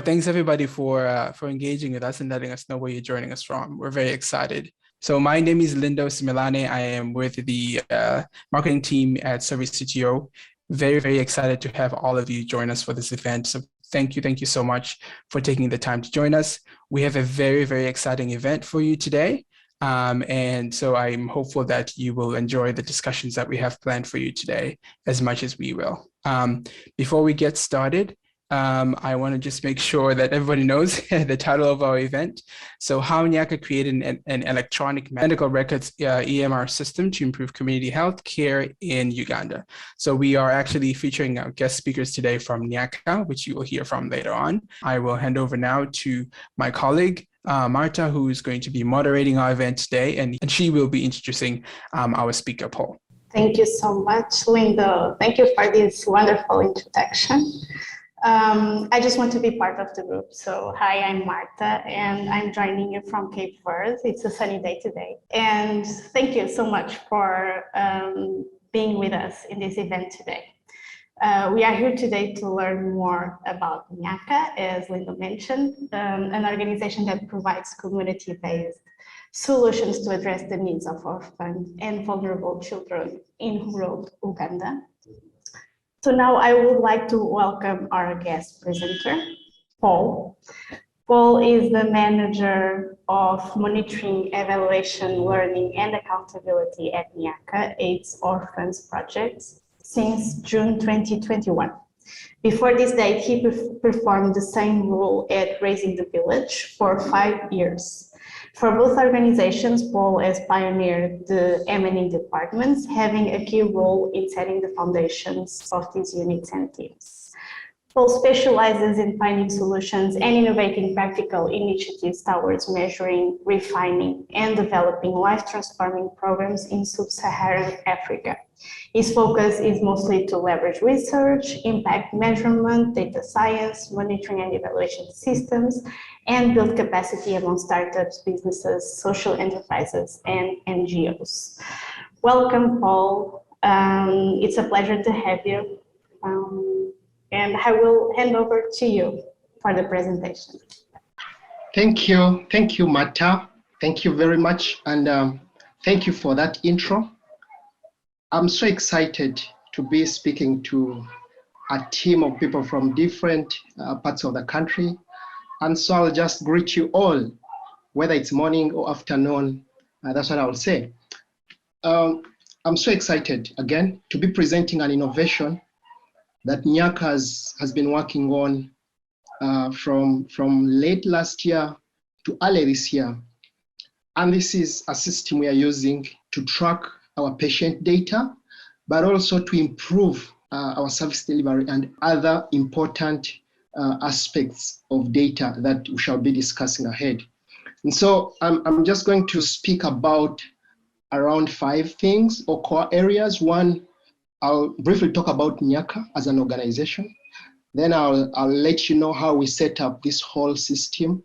Well, thanks everybody for engaging with us and letting us know where you're joining us from. We're very excited. So my name is Lindo Similane. I am with the marketing team at SurveyCTO. Very, very excited to have all of you join us for this event. So thank you so much for taking the time to join us. We have a very, very exciting event for you today. And so I'm hopeful that you will enjoy the discussions that we have planned for you today as much as we will. Before we get started, I want to just make sure that everybody knows the title of our event. So how Nyaka created an electronic medical records EMR system to improve community health care in Uganda. So we are actually featuring our guest speakers today from Nyaka, which you will hear from later on. I will hand over now to my colleague, Marta, who is going to be moderating our event today, and she will be introducing our speaker, Paul. Thank you so much, Lindo. Thank you for this wonderful introduction. I just want to be part of the group. So hi, I'm Marta, and I'm joining you from Cape Verde. It's a sunny day today. And thank you so much for being with us in this event today. We are here today to learn more about Nyaka, as Lindo mentioned, an organization that provides community-based solutions to address the needs of orphan and vulnerable children in rural Uganda. So now I would like to welcome our guest presenter, Paul. Paul is the manager of monitoring, evaluation, learning, and accountability at Nyaka, its orphans projects, since June 2021. Before this date, he performed the same role at Raising the Village for 5 years. For both organizations, Paul has pioneered the M&E departments, having a key role in setting the foundations of these units and teams. Paul specializes in finding solutions and innovating practical initiatives towards measuring, refining, and developing life-transforming programs in sub-Saharan Africa. His focus is mostly to leverage research, impact measurement, data science, monitoring and evaluation systems, and build capacity among startups, businesses, social enterprises, and NGOs. Welcome, Paul. It's a pleasure to have you. And I will hand over to you for the presentation. Thank you, Marta. Thank you very much, and thank you for that intro. I'm so excited to be speaking to a team of people from different parts of the country. And so I'll just greet you all, whether it's morning or afternoon, that's what I'll say. I'm so excited, again, to be presenting an innovation that Nyaka has been working on from late last year to early this year. And this is a system we are using to track our patient data, but also to improve our service delivery and other important aspects of data that we shall be discussing ahead. And so I'm just going to speak about around 5 things or core areas. One, I'll briefly talk about Nyaka as an organization. Then I'll let you know how we set up this whole system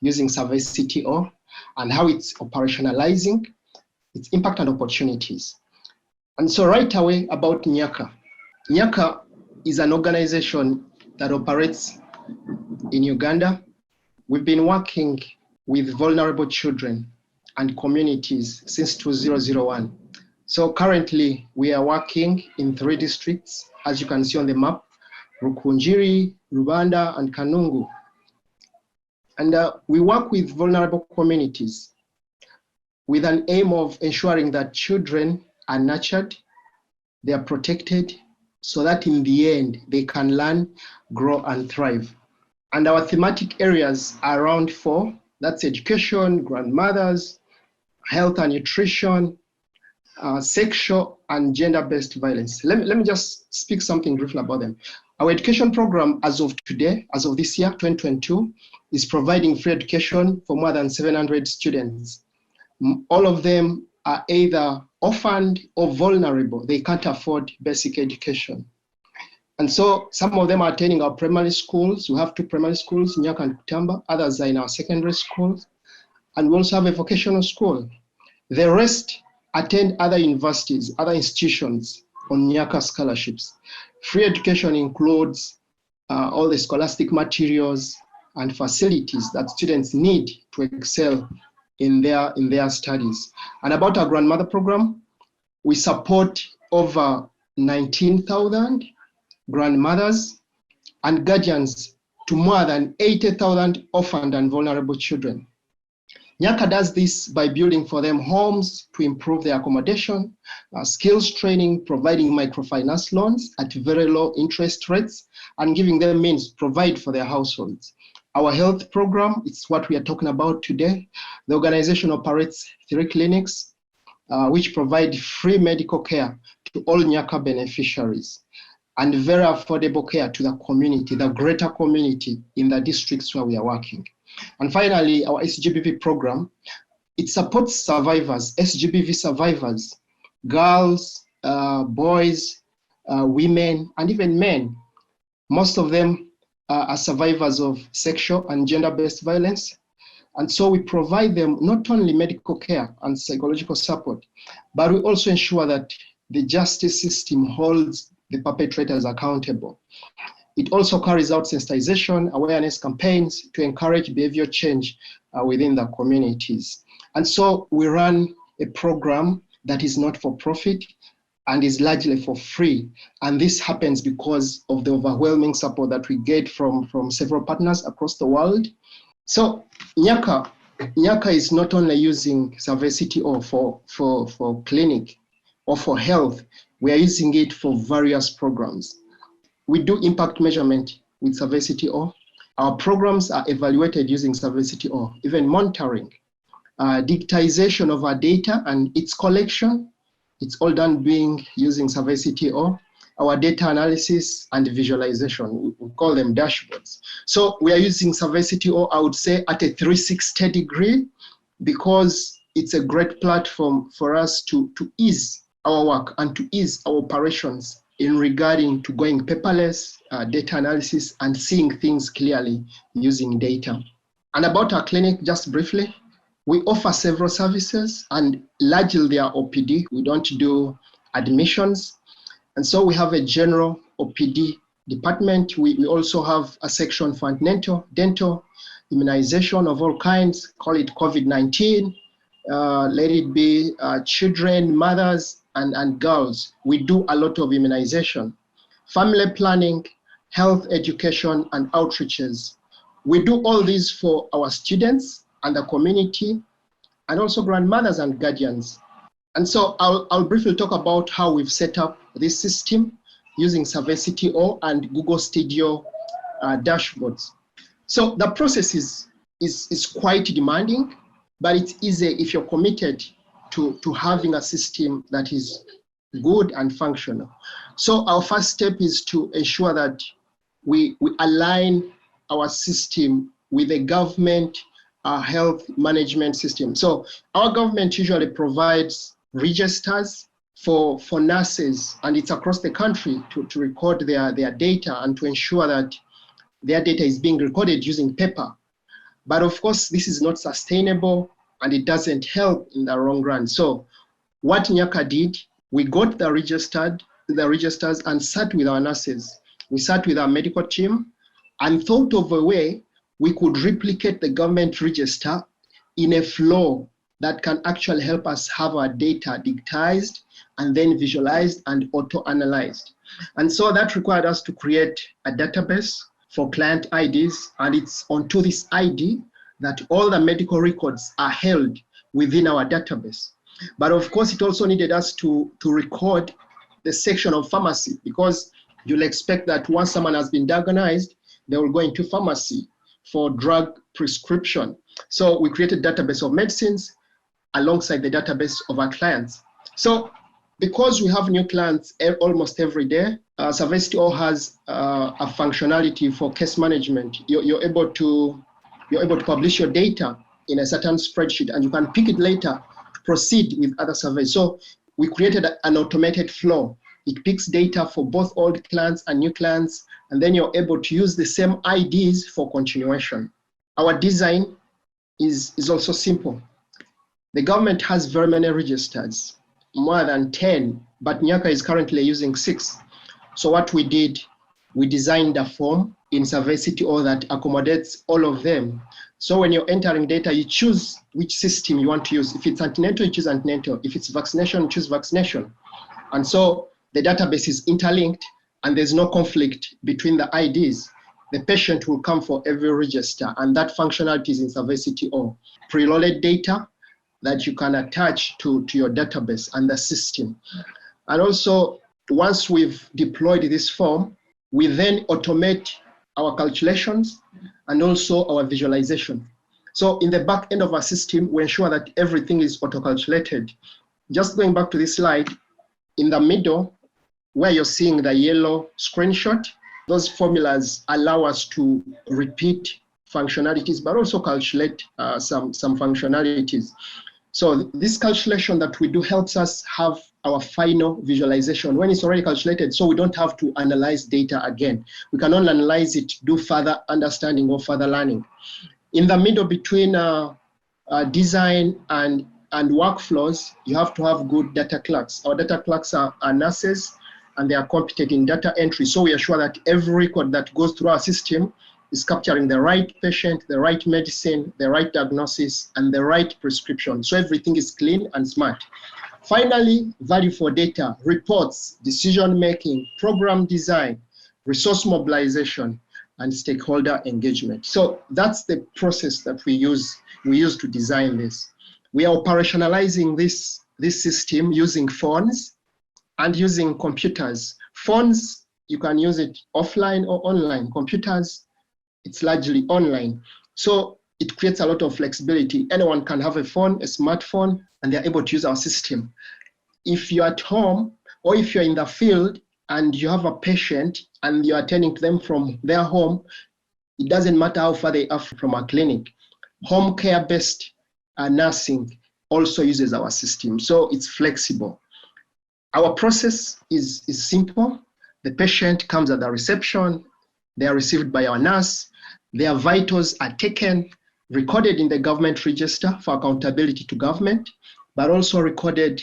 using SurveyCTO and how it's operationalizing, its impact and opportunities. And so right away about Nyaka. Nyaka is an organization that operates in Uganda. We've been working with vulnerable children and communities since 2001. So currently we are working in 3 districts, as you can see on the map: Rukunjiri, Rubanda, and Kanungu. And we work with vulnerable communities with an aim of ensuring that children are nurtured, they are protected, so that in the end, they can learn, grow, and thrive. And our thematic areas are around 4. That's education, grandmothers, health and nutrition, sexual and gender-based violence. Let me just speak something briefly about them. Our education program as of today, as of this year, 2022, is providing free education for more than 700 students. All of them are either orphaned or vulnerable. They can't afford basic education. And so some of them are attending our primary schools. We have 2 primary schools, Nyaka and Kutamba. Others are in our secondary schools. And we also have a vocational school. The rest attend other universities, other institutions on Nyaka scholarships. Free education includes all the scholastic materials, and facilities that students need to excel in their studies. And about our grandmother program, we support over 19,000 grandmothers and guardians to more than 80,000 orphaned and vulnerable children. Nyaka does this by building for them homes to improve their accommodation, skills training, providing microfinance loans at very low interest rates, and giving them means to provide for their households. Our health program, it's what we are talking about today. The organization operates 3 clinics, which provide free medical care to all Nyaka beneficiaries and very affordable care to the community, the greater community in the districts where we are working. And finally, our SGBV program, it supports survivors, SGBV survivors, girls, boys, women, and even men. Most of them are survivors of sexual and gender-based violence. And so we provide them not only medical care and psychological support, but we also ensure that the justice system holds the perpetrators accountable. It also carries out sensitization, awareness campaigns to encourage behavior change within the communities. And so we run a program that is not for profit and is largely for free. And this happens because of the overwhelming support that we get from several partners across the world. So Nyaka is not only using SurveyCTO for clinic or for health, we are using it for various programs. We do impact measurement with SurveyCTO. Our programs are evaluated using SurveyCTO, even monitoring, digitization of our data and its collection. It's all done using SurveyCTO. Our data analysis and visualization, we call them dashboards. So we are using SurveyCTO, I would say, at a 360 degree, because it's a great platform for us to ease our work and to ease our operations in regarding to going paperless, data analysis, and seeing things clearly using data. And about our clinic, just briefly, we offer several services, and largely they are OPD. We don't do admissions. And so we have a general OPD department. We also have a section for dental, immunization of all kinds, call it COVID-19, let it be children, mothers, and girls. We do a lot of immunization, family planning, health education, and outreaches. We do all these for our students and the community, and also grandmothers and guardians. And so I'll briefly talk about how we've set up this system using SurveyCTO and Google Studio dashboards. So the process is quite demanding, but it's easy if you're committed to having a system that is good and functional. So our first step is to ensure that we align our system with the government health management system. So our government usually provides registers for nurses, and it's across the country to record their data and to ensure that their data is being recorded using paper. But of course, this is not sustainable and it doesn't help in the long run. So what Nyaka did, we got the registers and sat with our nurses. We sat with our medical team and thought of a way we could replicate the government register in a flow that can actually help us have our data digitized and then visualized and auto-analyzed. And so that required us to create a database for client IDs, and it's onto this ID that all the medical records are held within our database. But of course, it also needed us to record the section of pharmacy, because you'll expect that once someone has been diagnosed, they will go into pharmacy for drug prescription. So we created a database of medicines alongside the database of our clients. So because we have new clients almost every day, SurveyCTO has a functionality for case management. You're able to publish your data in a certain spreadsheet, and you can pick it later to proceed with other surveys. So we created an automated flow. It picks data for both old clients and new clients, and then you're able to use the same IDs for continuation. Our design is also simple. The government has very many registers, more than 10, but Nyaka is currently using 6. So what we did, we designed a form in SurveyCTO that accommodates all of them. So when you're entering data, you choose which system you want to use. If it's antenatal, you choose antenatal. If it's vaccination, you choose vaccination. And so the database is interlinked and there's no conflict between the IDs. The patient will come for every register, and that functionality is in SurveyCTO. Preloaded data that you can attach to your database and the system. And also, once we've deployed this form, we then automate our calculations and also our visualization. So in the back end of our system, we ensure that everything is auto-calculated. Just going back to this slide, in the middle, where you're seeing the yellow screenshot, those formulas allow us to repeat functionalities, but also calculate some functionalities. So this calculation that we do helps us have our final visualization when it's already calculated, so we don't have to analyze data again. We can only analyze it, do further understanding or further learning. In the middle between design and workflows, you have to have good data clerks. Our data clerks are nurses, and they are competent in data entry. So we assure that every record that goes through our system is capturing the right patient, the right medicine, the right diagnosis, and the right prescription. So everything is clean and smart. Finally, value for data, reports, decision-making, program design, resource mobilization, and stakeholder engagement. So that's the process that we use to design this. We are operationalizing this system using phones and using computers. Phones, you can use it offline or online. Computers, it's largely online. So it creates a lot of flexibility. Anyone can have a phone, a smartphone, and they're able to use our system. If you're at home or if you're in the field and you have a patient and you're attending to them from their home, it doesn't matter how far they are from a clinic. Home care-based nursing also uses our system, so it's flexible. Our process is simple. The patient comes at the reception, they are received by our nurse, their vitals are taken, recorded in the government register for accountability to government, but also recorded,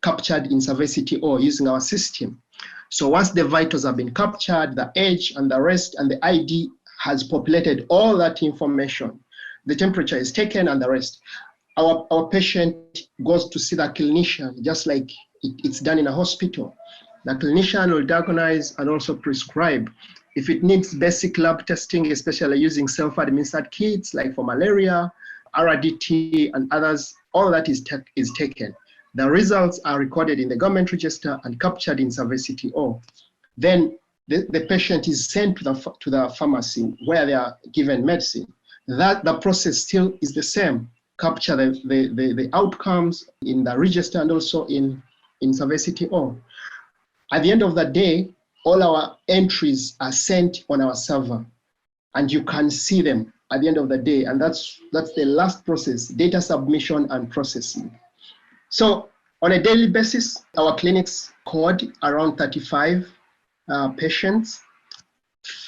captured in SurveyCTO using our system. So once the vitals have been captured, the age and the rest and the ID has populated all that information. The temperature is taken and the rest. Our patient goes to see the clinician, just like it's done in a hospital. The clinician will diagnose and also prescribe. If it needs basic lab testing, especially using self-administered kits like for malaria, RDT, and others, all that is taken. The results are recorded in the government register and captured in SurveyCTO. Then the patient is sent to the pharmacy where they are given medicine. The process still is the same. Capture the outcomes in the register and also in SurveyCTO. At the end of the day, all our entries are sent on our server, and you can see them at the end of the day. And that's the last process, data submission and processing. So on a daily basis, our clinics code around 35 patients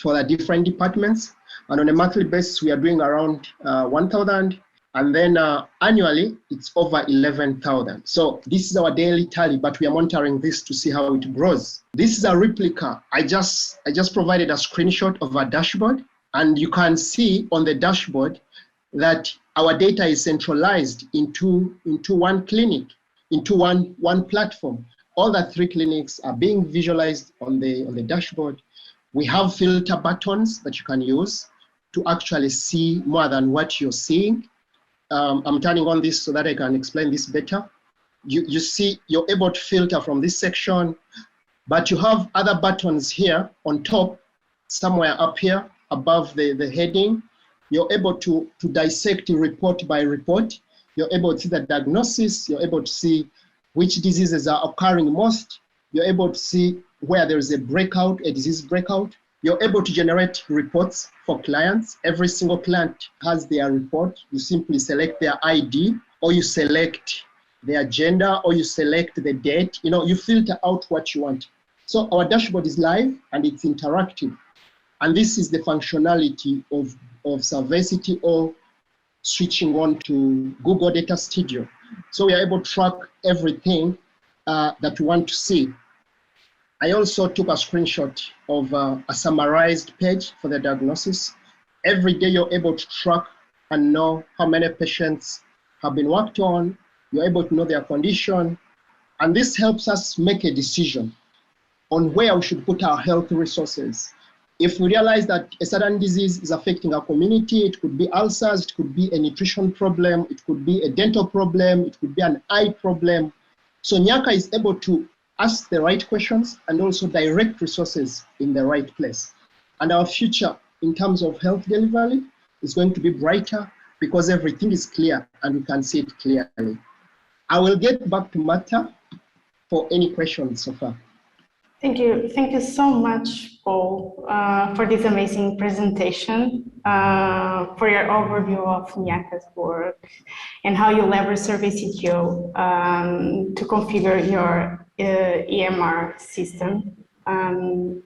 for the different departments. And on a monthly basis, we are doing around 1,000. And then annually, it's over 11,000. So this is our daily tally, but we are monitoring this to see how it grows. This is a replica. I just provided a screenshot of our dashboard, and you can see on the dashboard that our data is centralized into one clinic, into one platform. All the 3 clinics are being visualized on the dashboard. We have filter buttons that you can use to actually see more than what you're seeing. I'm turning on this so that I can explain this better. You see, you're able to filter from this section, but you have other buttons here on top, somewhere up here above the heading. You're able to dissect report by report. You're able to see the diagnosis. You're able to see which diseases are occurring most. You're able to see where there is a breakout, a disease breakout. You're able to generate reports for clients. Every single client has their report. You simply select their ID, or you select their gender, or you select the date. You filter out what you want. So our dashboard is live and it's interactive. And this is the functionality of SurveyCTO switching on to Google Data Studio. So we are able to track everything that we want to see. I also took a screenshot of a summarized page for the diagnosis. Every day you're able to track and know how many patients have been worked on. You're able to know their condition. And this helps us make a decision on where we should put our health resources. If we realize that a certain disease is affecting our community, it could be ulcers, it could be a nutrition problem, it could be a dental problem, it could be an eye problem. So Nyaka is able to ask the right questions and also direct resources in the right place. And our future in terms of health delivery is going to be brighter because everything is clear and we can see it clearly. I will get back to Martha for any questions so far. Thank you. Thank you so much, Paul, for this amazing presentation, for your overview of Nyaka's work and how you leverage SurveyCTO to configure your EMR system.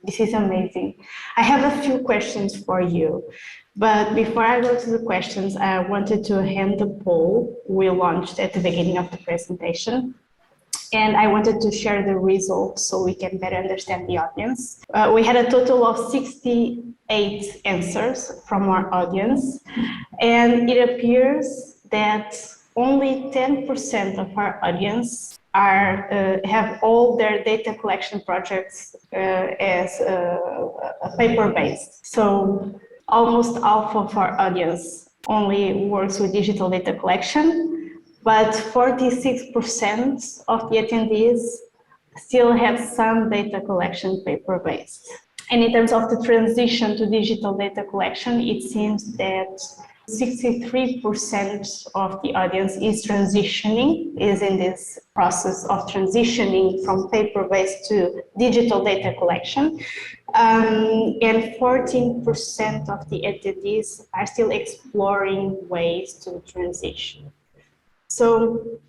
This is amazing. I have a few questions for you, but before I go to the questions, I wanted to hand the poll we launched at the beginning of the presentation. And I wanted to share the results so we can better understand the audience. We had a total of 68 answers from our audience, and it appears that only 10% of our audience have all their data collection projects as paper-based. So almost half of our audience only works with digital data collection, but 46% of the attendees still have some data collection paper-based. And in terms of the transition to digital data collection, it seems that 63% of the audience is in this process of transitioning from paper-based to digital data collection. And 14% of the attendees are still exploring ways to transition. So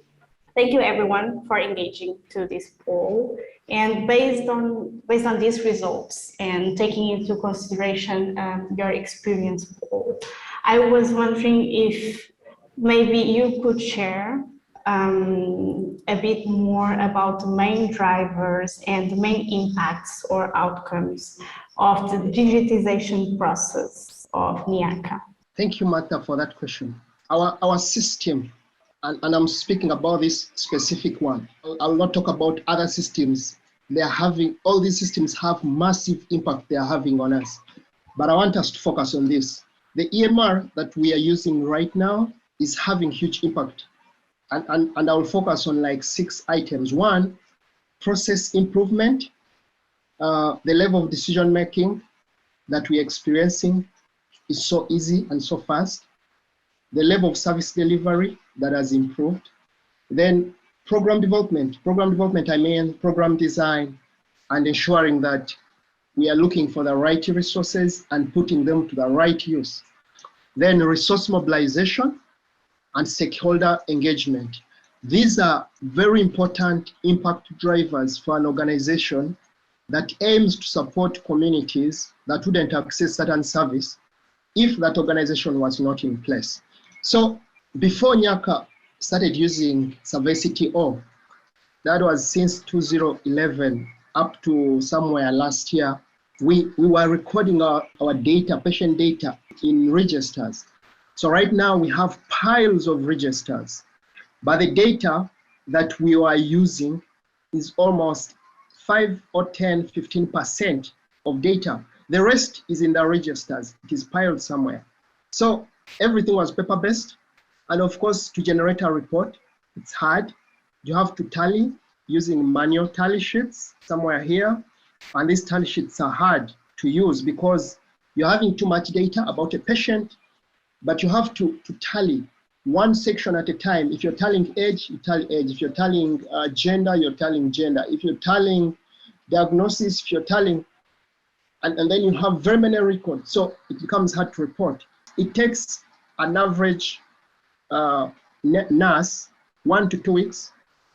thank you everyone for engaging to this poll. And based on these results and taking into consideration your experience, Paul, I was wondering if maybe you could share a bit more about the main drivers and the main impacts or outcomes of the digitization process of Nyaka. Thank you, Martha, for that question. Our system, and I'm speaking about this specific one. I'll not talk about other systems. All these systems have massive impact they are having on us. But I want us to focus on this. The EMR that we are using right now is having huge impact. And I'll focus on like 6 items. 1, process improvement, the level of decision-making that we're experiencing is so easy and so fast. The level of service delivery that has improved. Then program development. Program development, I mean program design and ensuring that we are looking for the right resources and putting them to the right use. Then resource mobilization and stakeholder engagement. These are very important impact drivers for an organization that aims to support communities that wouldn't access certain service if that organization was not in place. So before Nyaka started using SurveyCTO, that was since 2011 up to somewhere last year, we were recording our data, patient data in registers. So right now we have piles of registers, but the data that we are using is almost 5 or 10, 15% of data. The rest is in the registers. It is piled somewhere. So everything was paper-based. And of course, to generate a report, it's hard. You have to tally using manual tally sheets somewhere here. And these tally sheets are hard to use because you're having too much data about a patient, but you have to tally one section at a time. If you're tallying age, you tally age. If you're tallying gender, you're tallying gender. If you're tallying diagnosis, if you're tallying, and then you have very many records. So it becomes hard to report. It takes an average nurse 1 to 2 weeks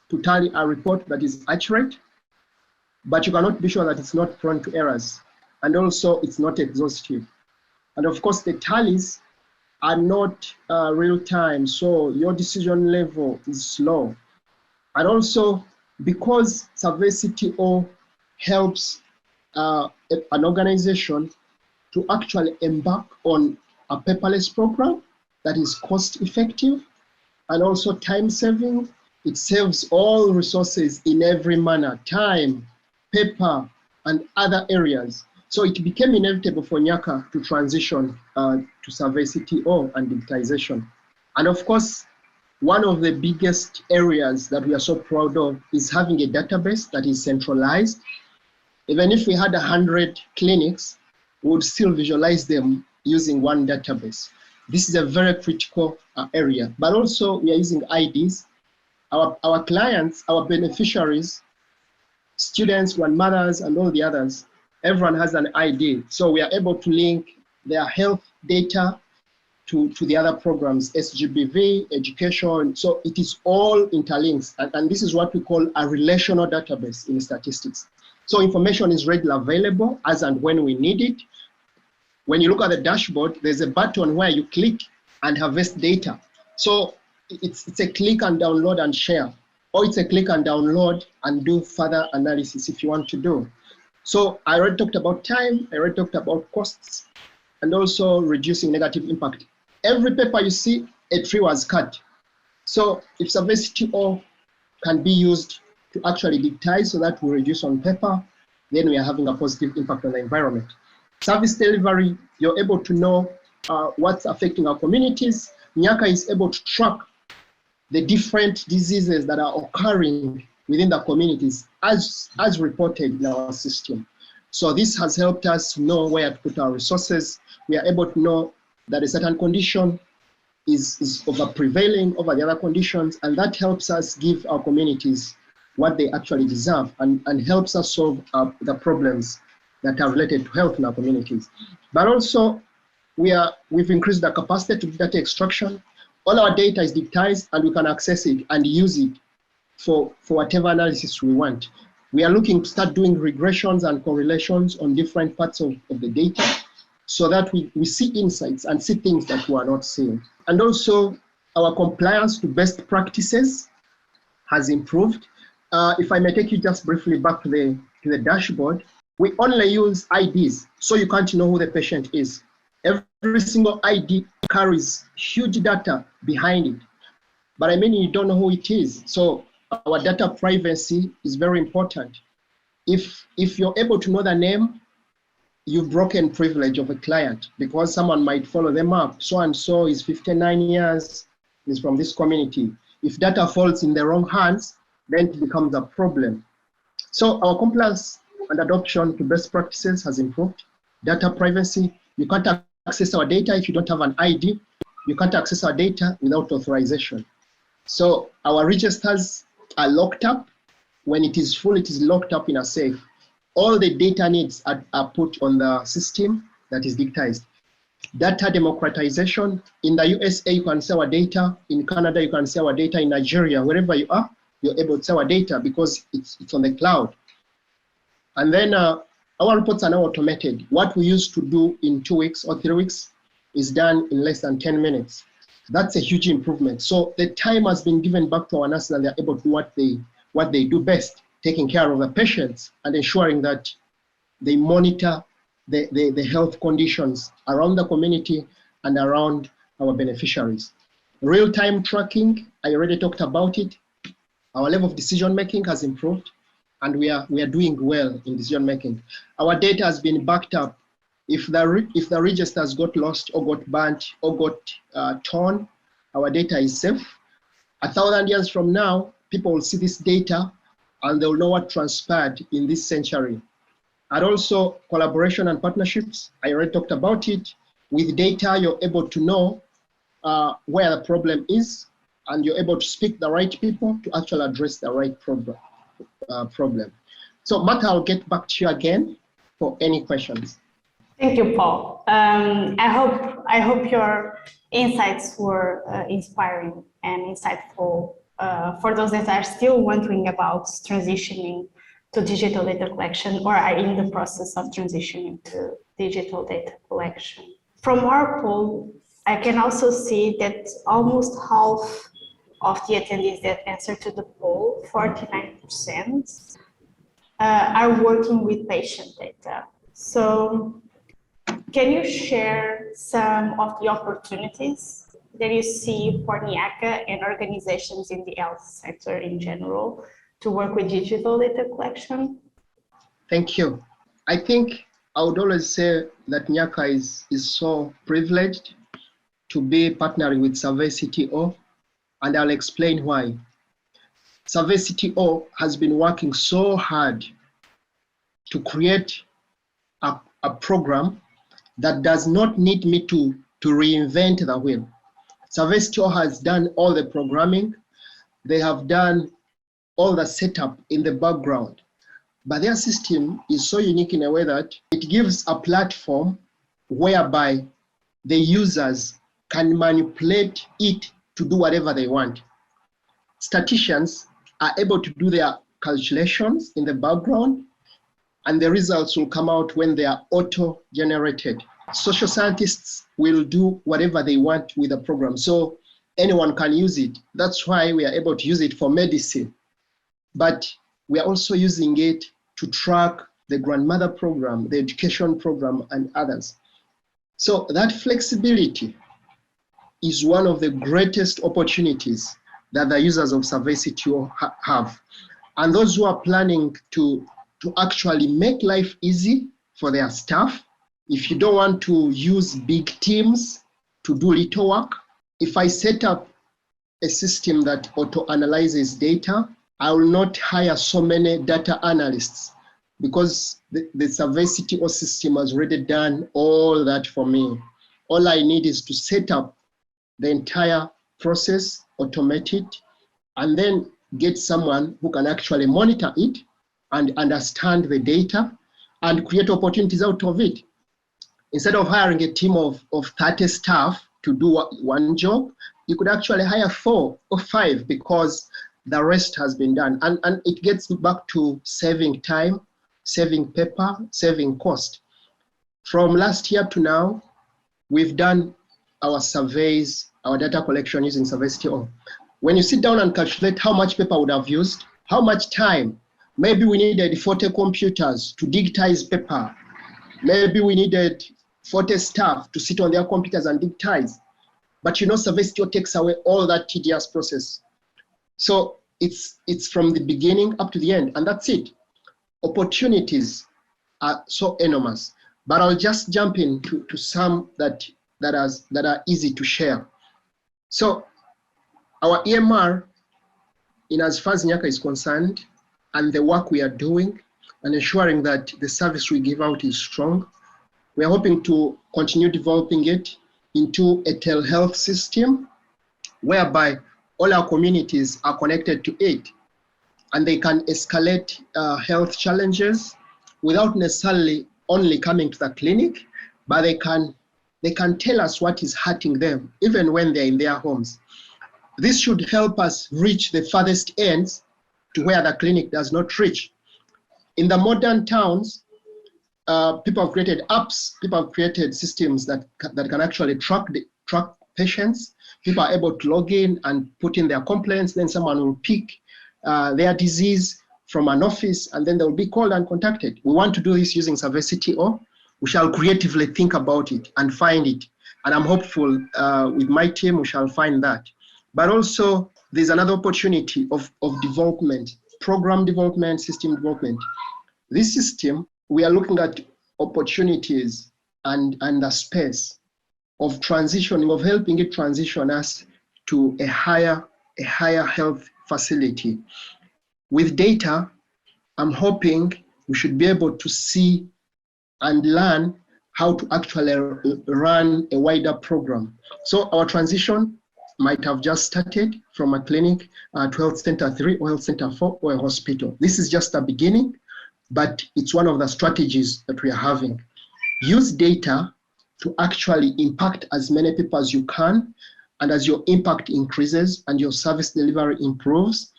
to tally a report that is accurate, but you cannot be sure that it's not prone to errors. And also it's not exhaustive. And of course the tallies are not real time, so your decision level is slow. And also because SurveyCTO helps an organization to actually embark on a paperless program that is cost effective and also time saving. It saves all resources in every manner, time, paper, and other areas. So it became inevitable for Nyaka to transition to SurveyCTO and digitization. And of course, one of the biggest areas that we are so proud of is having a database that is centralized. Even if we had 100 clinics, we would still visualize them using one database. This is a very critical area, but also we are using IDs. Our clients, our beneficiaries, students, grandmothers, and all the others, everyone has an ID. So we are able to link their health data to the other programs, SGBV, education. So it is all interlinks. And this is what we call a relational database in statistics. So information is readily available as and when we need it. When you look at the dashboard, there's a button where you click and harvest data. So it's a click and download and share, or it's a click and download and do further analysis if you want to do. So I already talked about time, I already talked about costs, and also reducing negative impact. Every paper you see, a tree was cut. So if SurveyCTO can be used to actually digitize so that we reduce on paper, then we are having a positive impact on the environment. Service delivery, you're able to know what's affecting our communities. Nyaka is able to track the different diseases that are occurring within the communities as reported in our system. So this has helped us know where to put our resources. We are able to know that a certain condition is over prevailing over the other conditions, and that helps us give our communities what they actually deserve and helps us solve the problems that are related to health in our communities. But also, we've increased the capacity to data extraction. All our data is digitized and we can access it and use it for whatever analysis we want. We are looking to start doing regressions and correlations on different parts of the data so that we see insights and see things that we are not seeing. And also, our compliance to best practices has improved. If I may take you just briefly back to the dashboard, we only use IDs, so you can't know who the patient is. Every single ID carries huge data behind it, but I mean, you don't know who it is. So our data privacy is very important. If you're able to know the name, you've broken privilege of a client because someone might follow them up. So-and-so is 59 years, is from this community. If data falls in the wrong hands, then it becomes a problem. So our compliance and adoption to best practices has improved. Data privacy, you can't access our data if you don't have an ID. You can't access our data without authorization. So our registers are locked up. When it is full, it is locked up in a safe. All the data needs are put on the system that is digitized. Data democratization, in the USA, you can sell our data. In Canada, you can sell our data. In Nigeria, wherever you are, you're able to sell our data because it's on the cloud. And then our reports are now automated. What we used to do in 2 weeks or 3 weeks is done in less than 10 minutes. That's a huge improvement. So the time has been given back to our nurses and they're able to do what they do best, taking care of the patients and ensuring that they monitor the health conditions around the community and around our beneficiaries. Real-time tracking, I already talked about it. Our level of decision-making has improved and we are doing well in decision-making. Our data has been backed up. If the registers got lost or got burnt or got torn, our data is safe. 1,000 years from now, people will see this data and they'll know what transpired in this century. And also collaboration and partnerships, I already talked about it. With data, you're able to know where the problem is and you're able to speak the right people to actually address the right problem. So Martha, I'll get back to you again for any questions. Thank you, Paul. I hope your insights were inspiring and insightful for those that are still wondering about transitioning to digital data collection or are in the process of transitioning to digital data collection. From our poll, I can also see that almost half of the attendees that answered to the poll, 49%, are working with patient data. So can you share some of the opportunities that you see for Nyaka and organizations in the health sector in general to work with digital data collection? Thank you. I think I would always say that Nyaka is so privileged to be partnering with SurveyCTO, and I'll explain why. SurveyCTO has been working so hard to create a program that does not need me to reinvent the wheel. SurveyCTO has done all the programming. They have done all the setup in the background. But their system is so unique in a way that it gives a platform whereby the users can manipulate it to do whatever they want. Statisticians are able to do their calculations in the background, and the results will come out when they are auto-generated. Social scientists will do whatever they want with the program, so anyone can use it. That's why we are able to use it for medicine. But we are also using it to track the grandmother program, the education program, and others. So that flexibility is one of the greatest opportunities that the users of SurveyCTO have. And those who are planning to actually make life easy for their staff, if you don't want to use big teams to do little work, if I set up a system that auto-analyzes data, I will not hire so many data analysts because the SurveyCTO system has already done all that for me. All I need is to set up the entire process, automate it, and then get someone who can actually monitor it and understand the data and create opportunities out of it. Instead of hiring a team of 30 staff to do one job, you could actually hire 4 or 5 because the rest has been done. And it gets back to saving time, saving paper, saving cost. From last year to now, we've done our surveys, our data collection using SurveyCTO. When you sit down and calculate how much paper would have used, how much time, maybe we needed 40 computers to digitize paper. Maybe we needed 40 staff to sit on their computers and digitize. But you know, SurveyCTO takes away all that tedious process. So it's from the beginning up to the end, and that's it. Opportunities are so enormous. But I'll just jump into some that are easy to share. So our EMR, in as far as Nyaka is concerned, and the work we are doing and ensuring that the service we give out is strong, we are hoping to continue developing it into a telehealth system whereby all our communities are connected to it, and they can escalate health challenges without necessarily only coming to the clinic, but they can tell us what is hurting them, even when they're in their homes. This should help us reach the farthest ends to where the clinic does not reach. In the modern towns, people have created apps, people have created systems that can actually track patients. People are able to log in and put in their complaints, then someone will pick their disease from an office, and then they will be called and contacted. We want to do this using SurveyCTO. We shall creatively think about it and find it. And I'm hopeful with my team, we shall find that. But also, there's another opportunity of development, program development, system development. This system, we are looking at opportunities and the space of transitioning, of helping it transition us to a higher health facility. With data, I'm hoping we should be able to see and learn how to actually run a wider program. So our transition might have just started from a clinic to Health Center 3 or Health Center 4 or a hospital. This is just the beginning, but it's one of the strategies that we are having. Use data to actually impact as many people as you can, and as your impact increases and your service delivery improves,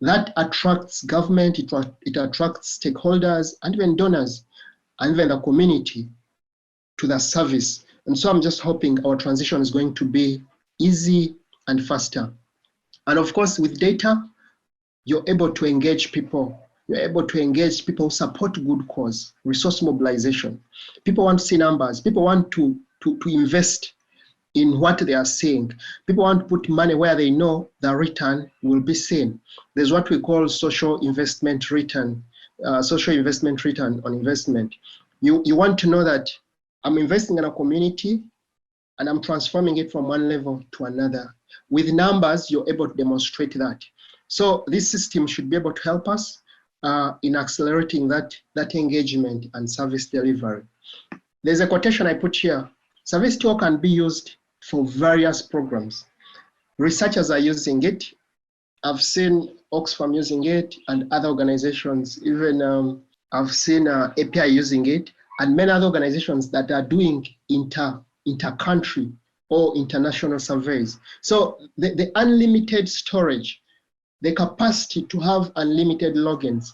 that attracts government, it attracts stakeholders and even donors and even the community to the service. And so I'm just hoping our transition is going to be easy and faster. And of course, with data, you're able to engage people You're able to engage people who support good cause, resource mobilization. People want to see numbers. People want to invest in what they are saying. People want to put money where they know the return will be seen. There's what we call social investment return, social investment return on investment. You want to know that I'm investing in a community and I'm transforming it from one level to another. With numbers, you're able to demonstrate that. So this system should be able to help us in accelerating that engagement and service delivery. There's a quotation I put here. SurveyCTO can be used for various programs. Researchers are using it. I've seen Oxfam using it and other organizations, even I've seen API using it, and many other organizations that are doing inter-country or international surveys. So the unlimited storage, the capacity to have unlimited logins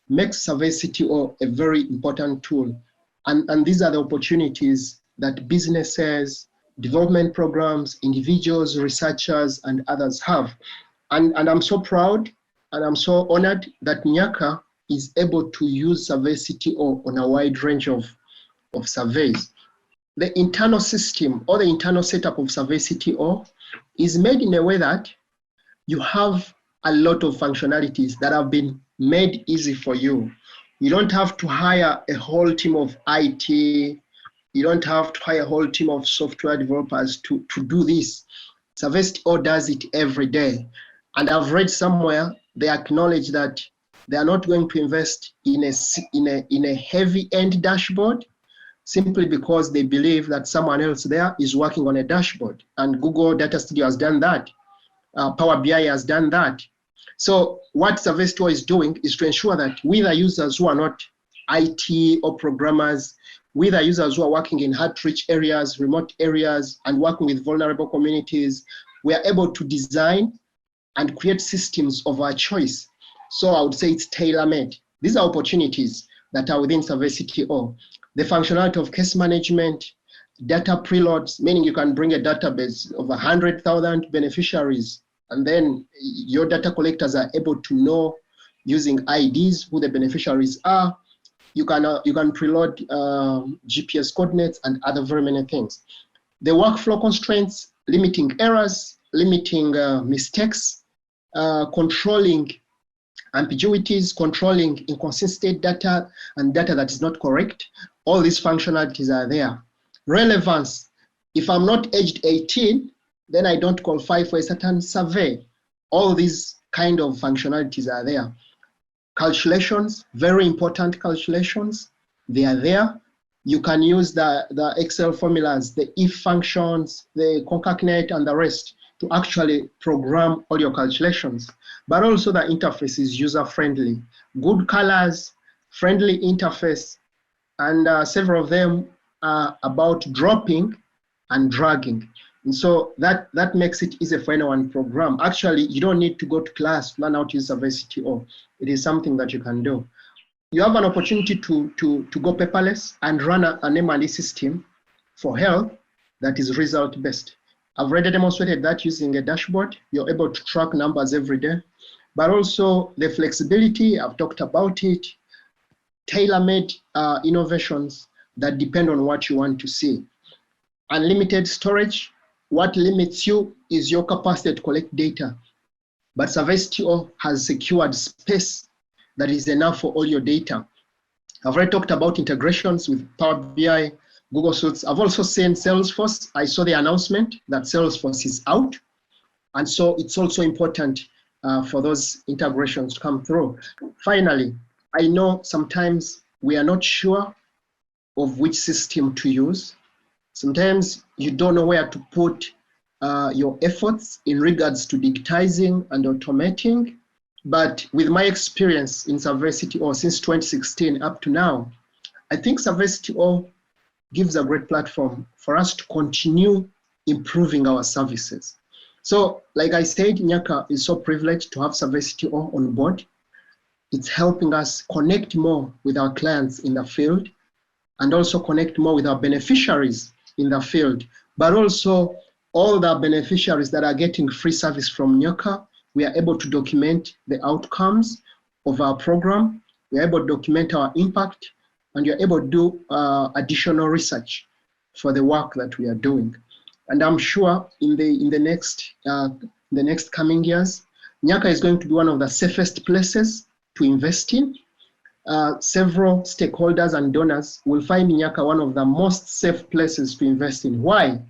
makes SurveyCTO a very important tool. And these are the opportunities that businesses, development programs, individuals, researchers, and others have. And I'm so proud and I'm so honored that Nyaka is able to use SurveyCTO on a wide range of surveys. The internal system or the internal setup of SurveyCTO is made in a way that you have a lot of functionalities that have been made easy for you. You don't have to hire a whole team of IT. You don't have to hire a whole team of software developers to do this. SurveyCTO does it every day. And I've read somewhere they acknowledge that they are not going to invest in a heavy end dashboard simply because they believe that someone else there is working on a dashboard. And Google Data Studio has done that. Power BI has done that. So what SurveyCTO is doing is to ensure that we, the users who are not IT or programmers, we, the users who are working in hard-to-reach areas, remote areas, and working with vulnerable communities, we are able to design and create systems of our choice. So I would say it's tailor-made. These are opportunities that are within SurveyCTO. The functionality of case management, data preloads, meaning you can bring a database of 100,000 beneficiaries, and then your data collectors are able to know using IDs who the beneficiaries are. You can preload GPS coordinates and other very many things. The workflow constraints, limiting errors, limiting mistakes, controlling ambiguities, controlling inconsistent data and data that is not correct. All these functionalities are there. Relevance, if I'm not aged 18, then I don't qualify for a certain survey. All these kind of functionalities are there. Calculations, very important calculations, they are there. You can use the Excel formulas, the if functions, the concatenate, and the rest to actually program all your calculations. But also the interface is user-friendly. Good colors, friendly interface, and several of them are about dropping and dragging. And so that makes it easy for anyone to program. Actually, you don't need to go to class to learn how to use SurveyCTO. It is something that you can do. You have an opportunity to go paperless and run an M&E system for health that is result-based. I've already demonstrated that using a dashboard. You're able to track numbers every day, but also the flexibility, I've talked about it, tailor-made innovations that depend on what you want to see. Unlimited storage, what limits you is your capacity to collect data. But SurveyCTO has secured space that is enough for all your data. I've already talked about integrations with Power BI, Google Suites. I've also seen Salesforce. I saw the announcement that Salesforce is out. And so it's also important for those integrations to come through. Finally, I know sometimes we are not sure of which system to use. Sometimes you don't know where to put your efforts in regards to digitizing and automating. But with my experience in SurveyCTO since 2016 up to now, I think SurveyCTO gives a great platform for us to continue improving our services. So like I said, Nyaka is so privileged to have SurveyCTO on board. It's helping us connect more with our clients in the field and also connect more with our beneficiaries in the field, but also all the beneficiaries that are getting free service from Nyaka. We are able to document the outcomes of our program we're able to document our impact, and you're able to do additional research for the work that we are doing. And I'm sure in the next coming years, Nyaka is going to be one of the safest places to invest in. Several stakeholders and donors will find Nyaka one of the most safe places to invest in. Why?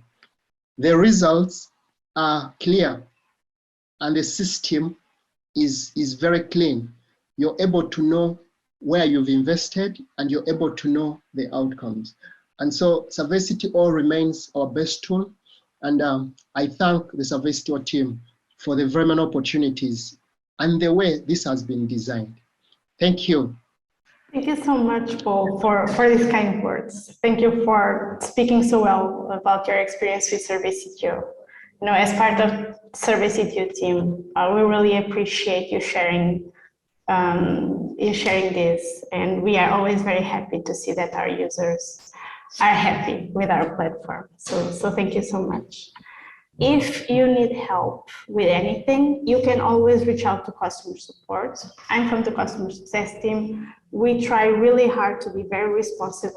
The results are clear and the system is very clean. You're able to know where you've invested and you're able to know the outcomes. And so SurveyCTO remains our best tool. And I thank the SurveyCTO team for the very many opportunities and the way this has been designed. Thank you. Thank you so much, Paul, for these kind words. Thank you for speaking so well about your experience with SurveyCTO. You know, as part of SurveyCTO team, we really appreciate you sharing this, and we are always very happy to see that our users are happy with our platform. So thank you so much. If you need help with anything, you can always reach out to customer support. I'm from the customer success team. We try really hard to be very responsive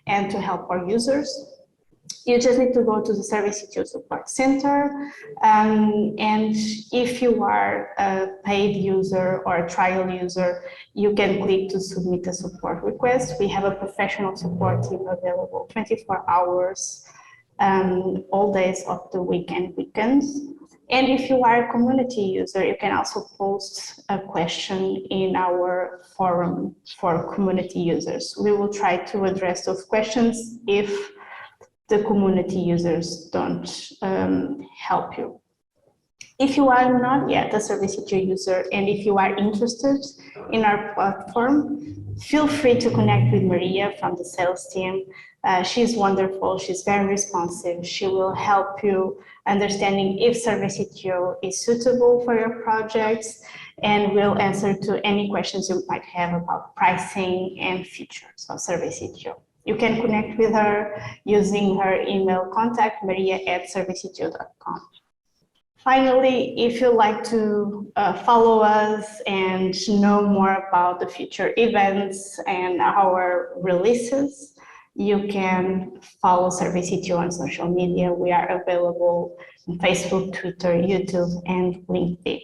and to help our users. You just need to go to the SurveyCTO Support Center, and if you are a paid user or a trial user, you can click to submit a support request. We have a professional support team available 24 hours, all days of the week and weekends. And if you are a community user, you can also post a question in our forum for community users. We will try to address those questions if the community users don't help you. If you are not yet a SurveyCTO user, and if you are interested in our platform, feel free to connect with Maria from the sales team. She's wonderful, she's very responsive. She will help you understanding if SurveyCTO is suitable for your projects, and will answer to any questions you might have about pricing and features of SurveyCTO. You can connect with her using her email contact, maria@surveycto.com. Finally, if you'd like to follow us and know more about the future events and our releases, you can follow SurveyCTO on social media. We are available on Facebook, Twitter, YouTube, and LinkedIn.